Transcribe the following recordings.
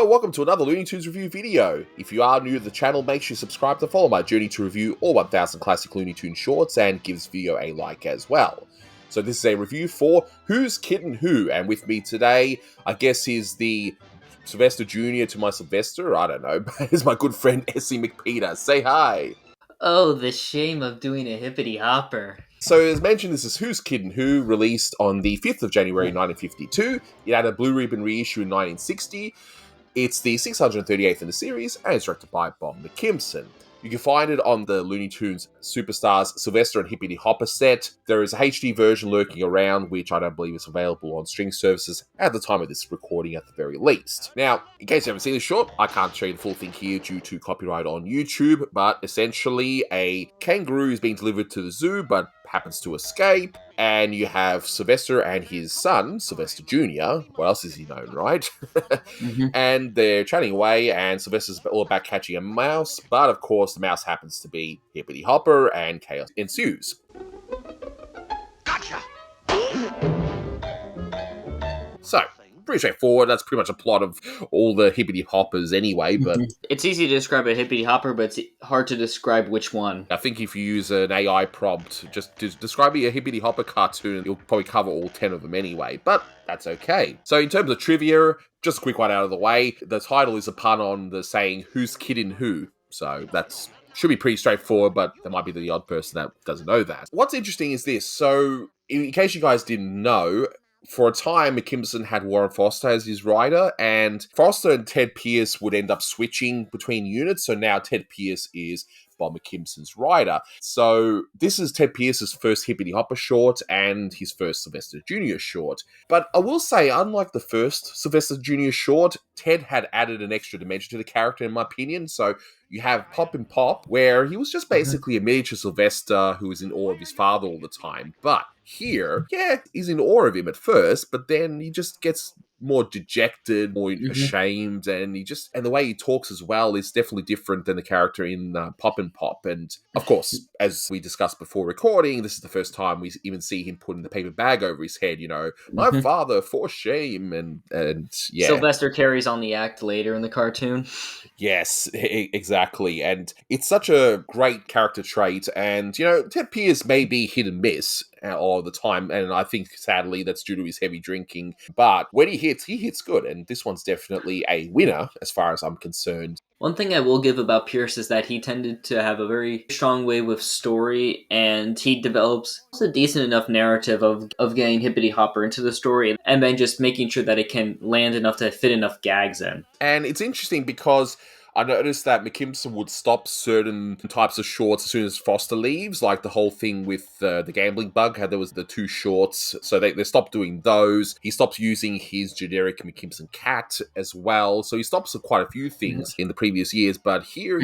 Hello, welcome to another Looney Tunes review video. If you are new to the channel, make sure you subscribe to follow my journey to review all 1000 classic Looney Tunes shorts and give this video a like as well. So this is a review for Who's Kitten Who, and with me today, I guess is the Sylvester Jr. to my Sylvester, I don't know, but is my good friend Essie McPeter. Say hi! Oh, the shame of doing a hippity hopper. So as mentioned, this is Who's Kitten Who, released on the 5th of January 1952. It had a blue ribbon reissue in 1960. It's the 638th in the series, and it's directed by Bob McKimson. You can find it on the Looney Tunes Superstars Sylvester and Hippity Hopper set. There is a HD version lurking around, which I don't believe is available on streaming services at the time of this recording at the very least. Now, in case you haven't seen the short, I can't show you the full thing here due to copyright on YouTube, but essentially a kangaroo is being delivered to the zoo, but happens to escape, and you have Sylvester and his son, Sylvester Jr. What else is he known, right? And they're chatting away, and Sylvester's all about catching a mouse, but of course the mouse happens to be Hippity Hopper, and chaos ensues. Gotcha! So, pretty straightforward. That's pretty much a plot of all the Hippity Hoppers anyway, but It's easy to describe a hippity hopper, but it's hard to describe which one. I think if you use an AI prompt just to describe a Hippity Hopper cartoon, you'll probably cover all 10 of them anyway, but that's okay. So in terms of trivia, just a quick one out of the way, the title is a pun on the saying, Who's Kitten Who? So that's should be pretty straightforward, but there might be the odd person that doesn't know that. What's interesting is this. So in case you guys didn't know, for a time, McKimson had Warren Foster as his writer, and Foster and Ted Pierce would end up switching between units, so now Ted Pierce is Bob McKimson's writer. So this is Ted Pierce's first Hippity Hopper short and his first Sylvester Jr. short. But I will say, unlike the first Sylvester Jr. short, Ted had added an extra dimension to the character, in my opinion. So you have Pop and Pop, where he was just basically a miniature Sylvester who was in awe of his father all the time. But here, yeah, he's in awe of him at first, but then he just gets more dejected, more ashamed, and the way he talks as well is definitely different than the character in Pop and Pop. And of course, as we discussed before recording, this is the first time we even see him putting the paper bag over his head, my father, for shame, and yeah. Sylvester carries on the act later in the cartoon. Yes, exactly. And it's such a great character trait. And, Ted Pierce may be hit and miss all the time. And I think, sadly, that's due to his heavy drinking. But when he hits good. And this one's definitely a winner, as far as I'm concerned. One thing I will give about Pierce is that he tended to have a very strong way with story, and he develops a decent enough narrative of getting Hippity Hopper into the story, and then just making sure that it can land enough to fit enough gags in. And it's interesting because I noticed that McKimson would stop certain types of shorts as soon as Foster leaves, like the whole thing with the gambling bug, how there was the two shorts, so they stopped doing those. He stopped using his generic McKimson cat as well, so he stops quite a few things in the previous years, but here,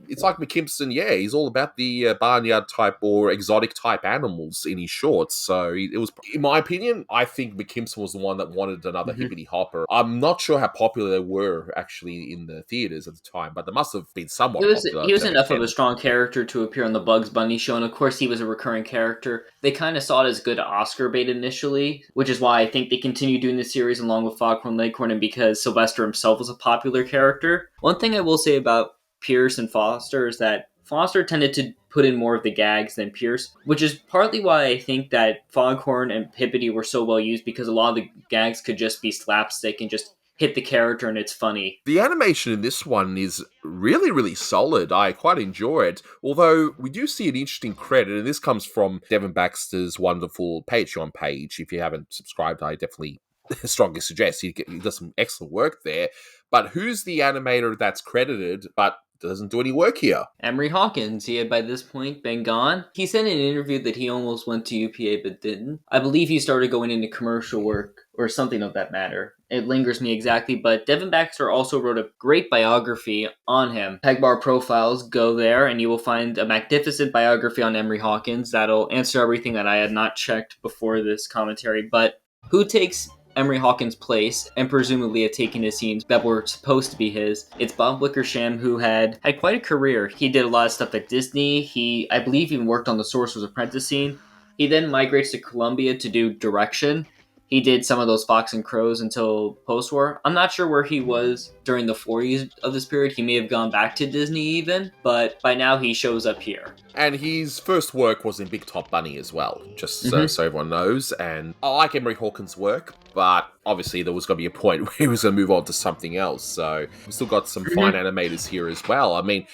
it's like McKimson, he's all about the barnyard type or exotic type animals in his shorts, so it was, in my opinion, I think McKimson was the one that wanted another Hippity Hopper. I'm not sure how popular they were actually in the theaters at the time, but there must have been somewhat popular. He was enough of a strong character to appear on the Bugs Bunny show, and of course he was a recurring character. They kind of saw it as good Oscar bait initially, which is why I think they continued doing the series along with Foghorn Leghorn, and because Sylvester himself was a popular character. One thing I will say about Pierce and Foster is that Foster tended to put in more of the gags than Pierce, which is partly why I think that Foghorn and Hippity were so well used, because a lot of the gags could just be slapstick and just hit the character and it's funny. The animation in this one is really, really solid. I quite enjoy it. Although we do see an interesting credit, and this comes from Devin Baxter's wonderful Patreon page. If you haven't subscribed, I definitely strongly suggest. He does some excellent work there. But who's the animator that's credited but doesn't do any work here? Emery Hawkins. He had by this point been gone. He said in an interview that he almost went to UPA but didn't. I believe he started going into commercial work or something of that matter. It lingers me exactly, but Devin Baxter also wrote a great biography on him. Pegbar Profiles, go there and you will find a magnificent biography on Emery Hawkins that'll answer everything that I had not checked before this commentary. But who takes Emery Hawkins' place, and presumably had taken his scenes that were supposed to be his? It's Bob Wickersham, who had quite a career. He did a lot of stuff at Disney. He, I believe, even worked on the Sorcerer's Apprentice scene. He then migrates to Columbia to do direction. he did some of those Fox and Crows until post-war. I'm not sure where he was during the 40s of this period. He may have gone back to Disney even, but by now he shows up here. And his first work was in Big Top Bunny as well, just Mhm. so everyone knows. And I like Emery Hawkins' work, but obviously there was going to be a point where he was going to move on to something else. So we've still got some fine animators here as well. I mean,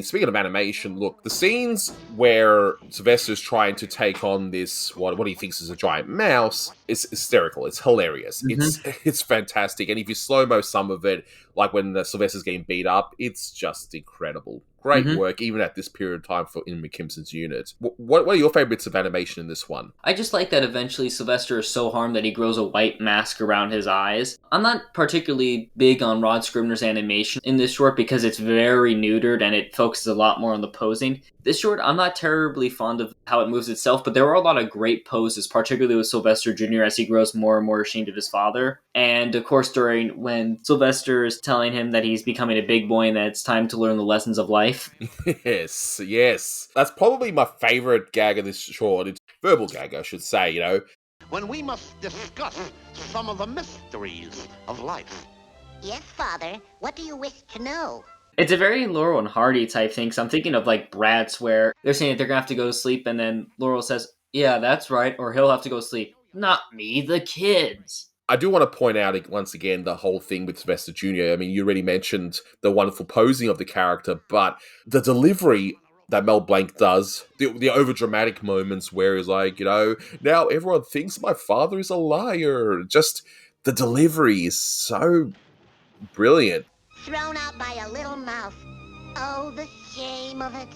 speaking of animation, look, the scenes where Sylvester's trying to take on this, what he thinks is a giant mouse, is hysterical. It's hilarious. It's fantastic. And if you slow-mo some of it, like when Sylvester's getting beat up, it's just incredible. Great work, even at this period of time for in McKimson's unit. What are your favorites of animation in this one? I just like that eventually Sylvester is so harmed that he grows a white mask around his eyes. I'm not particularly big on Rod Scribner's animation in this short because it's very neutered and it focuses a lot more on the posing. This short, I'm not terribly fond of how it moves itself, but there are a lot of great poses, particularly with Sylvester Jr. as he grows more and more ashamed of his father. And of course, during when Sylvester is telling him that he's becoming a big boy and that it's time to learn the lessons of life. Yes. That's probably my favorite gag of this short. It's verbal gag, I should say, When we must discuss some of the mysteries of life. Yes, Father. What do you wish to know? It's a very Laurel and Hardy type thing, so I'm thinking of like Bratz, where they're saying that they're gonna have to go to sleep, and then Laurel says, "Yeah, that's right," or he'll have to go to sleep. Not me, the kids. I do want to point out once again the whole thing with Sylvester Jr. I mean, you already mentioned the wonderful posing of the character, but the delivery that Mel Blanc does, the over-dramatic moments where he's like, now everyone thinks my father is a liar. Just the delivery is so brilliant. Thrown out by a little mouse. Oh, the shame of it.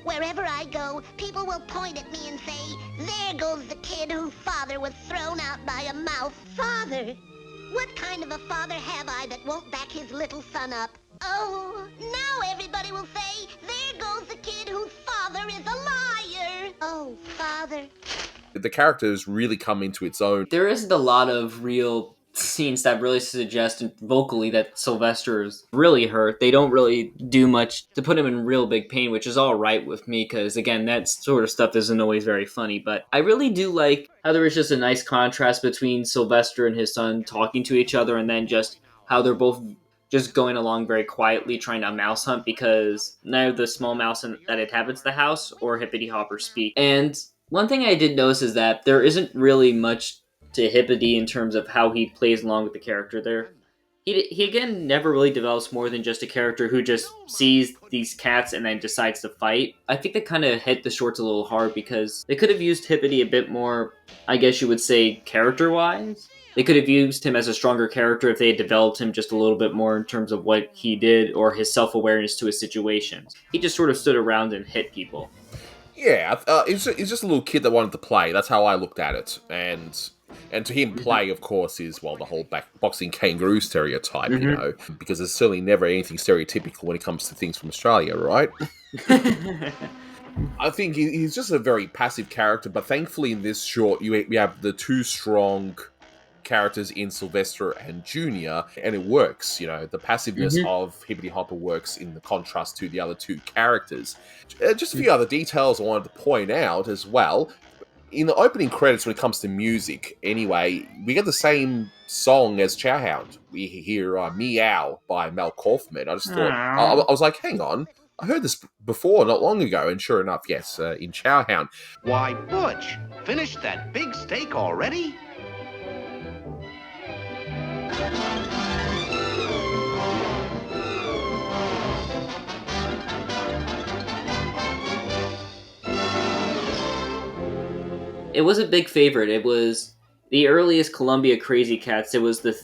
Wherever I go, people will point at me and say, there goes the kid whose father was thrown out by a mouse. Father? What kind of a father have I that won't back his little son up? Oh, now everybody will say, there goes the kid whose father is a liar. Oh, Father. The characters really come into its own. There isn't a lot of real scenes that really suggest vocally that Sylvester is really hurt. They don't really do much to put him in real big pain, which is all right with me because, again, that sort of stuff isn't always very funny. But I really do like how there is just a nice contrast between Sylvester and his son talking to each other and then just how they're both just going along very quietly trying to mouse hunt because neither the small mouse that inhabits the house or Hippity Hopper speak. And one thing I did notice is that there isn't really much to Hippity in terms of how he plays along with the character there. He again never really develops more than just a character who just sees these cats and then decides to fight. I think that kind of hit the shorts a little hard because they could have used Hippity a bit more, I guess you would say, character-wise. They could have used him as a stronger character if they had developed him just a little bit more in terms of what he did or his self-awareness to his situations. He just sort of stood around and hit people. Yeah, he's just a little kid that wanted to play. That's how I looked at it. And to him, play, of course, is, well, the whole boxing kangaroo stereotype, because there's certainly never anything stereotypical when it comes to things from Australia, right? I think he's just a very passive character, but thankfully in this short, we have the two strong characters in Sylvester and Junior, and it works. The passiveness of Hippity Hopper works in the contrast to the other two characters. Just a few other details I wanted to point out as well. In the opening credits, when it comes to music, anyway, we get the same song as Chowhound. We hear Meow by Mel Kaufman. I just thought, I was like, hang on, I heard this before not long ago, and sure enough, yes, in Chowhound. Why, Butch, finished that big steak already? It was a big favorite. It was the earliest Columbia Crazy Cats. It was the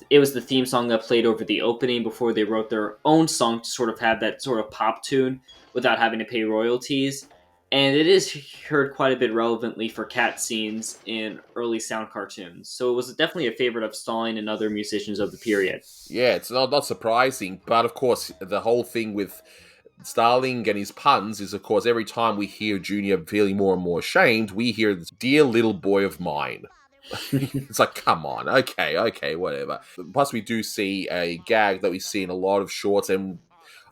theme song that played over the opening before they wrote their own song to sort of have that sort of pop tune without having to pay royalties. And it is heard quite a bit relevantly for cat scenes in early sound cartoons. So it was definitely a favorite of Stalin and other musicians of the period. Yeah, it's not surprising. But of course, the whole thing with Starling and his puns is, of course, every time we hear Junior feeling more and more ashamed, we hear this dear little boy of mine. It's like, come on, okay, whatever. Plus, we do see a gag that we see in a lot of shorts, and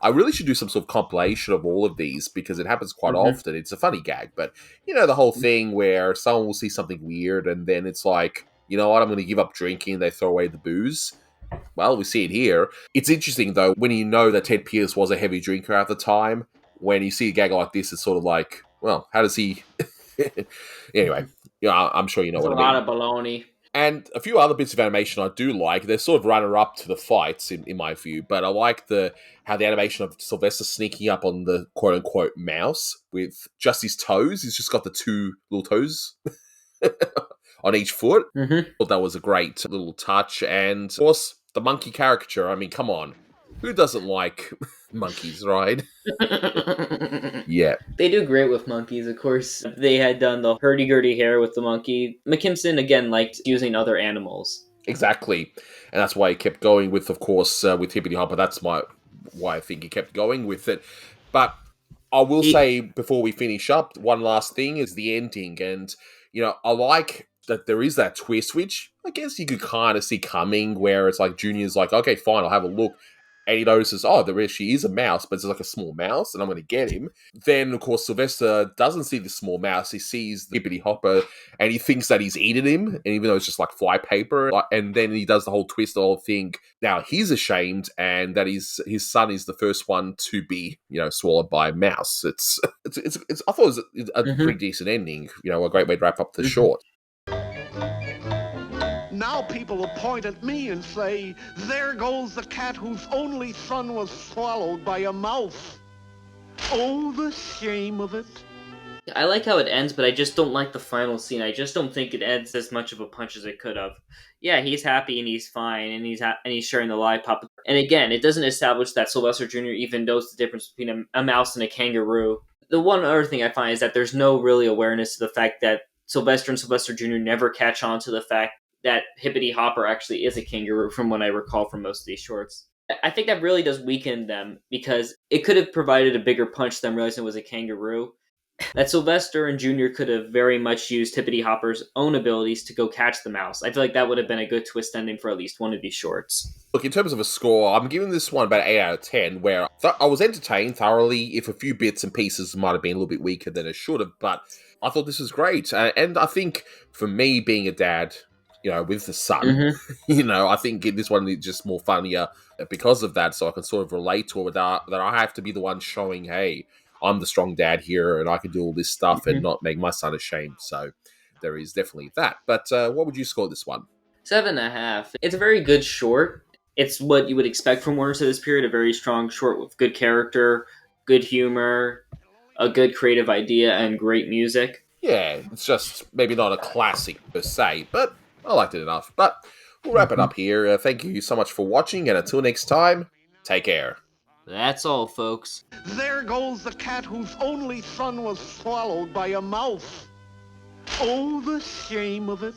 I really should do some sort of compilation of all of these because it happens quite often. It's a funny gag, but the whole thing where someone will see something weird and then it's like, you know what, I'm going to give up drinking. They throw away the booze. Well, we see it here. It's interesting, though, when you know that Ted Pierce was a heavy drinker at the time, when you see a gag like this, it's sort of like, well, how does he... Anyway, yeah, I'm sure you know There's what a I lot mean. of baloney. And a few other bits of animation I do like. They're sort of runner-up to the fights, in my view, but I like how the animation of Sylvester sneaking up on the quote-unquote mouse with just his toes. He's just got the two little toes on each foot. Mm-hmm. Thought that was a great little touch. And, of course, the monkey caricature. I mean, come on. Who doesn't like monkeys, right? Yeah. They do great with monkeys, of course. They had done the hurdy-gurdy hair with the monkey. McKimson, again, liked using other animals. Exactly. And that's why he kept going with, of course, with Hippity Hopper. That's why I think he kept going with it. But I will say, before we finish up, one last thing is the ending. And, you know, I like that there is that twist, which I guess you could kind of see coming, where it's like Junior's like, okay, fine, I'll have a look. And he notices, oh, there actually is a mouse, but it's like a small mouse, and I'm going to get him. Then, of course, Sylvester doesn't see the small mouse. He sees the Hippity Hopper, and he thinks that he's eaten him, and even though it's just like flypaper. And then he does the whole twist, the whole thing. Now, he's ashamed, and that his son is the first one to be, you know, swallowed by a mouse. It's I thought it was a pretty decent ending. You know, a great way to wrap up the short. Now people will point at me and say, there goes the cat whose only son was swallowed by a mouse. Oh, the shame of it. I like how it ends, but I just don't like the final scene. I just don't think it ends as much of a punch as it could have. Yeah, he's happy and he's fine, and he's sharing the lollipop. And again, it doesn't establish that Sylvester Jr. even knows the difference between a mouse and a kangaroo. The one other thing I find is that there's no really awareness to the fact that Sylvester and Sylvester Jr. never catch on to the fact that Hippity Hopper actually is a kangaroo, from what I recall from most of these shorts. I think that really does weaken them, because it could have provided a bigger punch than realizing it was a kangaroo. That Sylvester and Junior could have very much used Hippity Hopper's own abilities to go catch the mouse. I feel like that would have been a good twist ending for at least one of these shorts. Look, in terms of a score, I'm giving this one about 8 out of 10, where I was entertained thoroughly, if a few bits and pieces might have been a little bit weaker than it should have, but I thought this was great. And I think, for me, being a dad, you know, with the son, you know, I think this one is just more funnier because of that, so I can sort of relate to it without that I have to be the one showing, hey, I'm the strong dad here and I can do all this stuff and not make my son ashamed. So there is definitely that. But what would you score this one? 7.5. It's a very good short. It's what you would expect from Warner to this period, a very strong short with good character, good humor, a good creative idea, and great music. Yeah, it's just maybe not a classic per se, but I liked it enough. But we'll wrap it up here. Thank you so much for watching, and until next time, take care. That's all, folks. There goes the cat whose only son was swallowed by a mouse. Oh, the shame of it.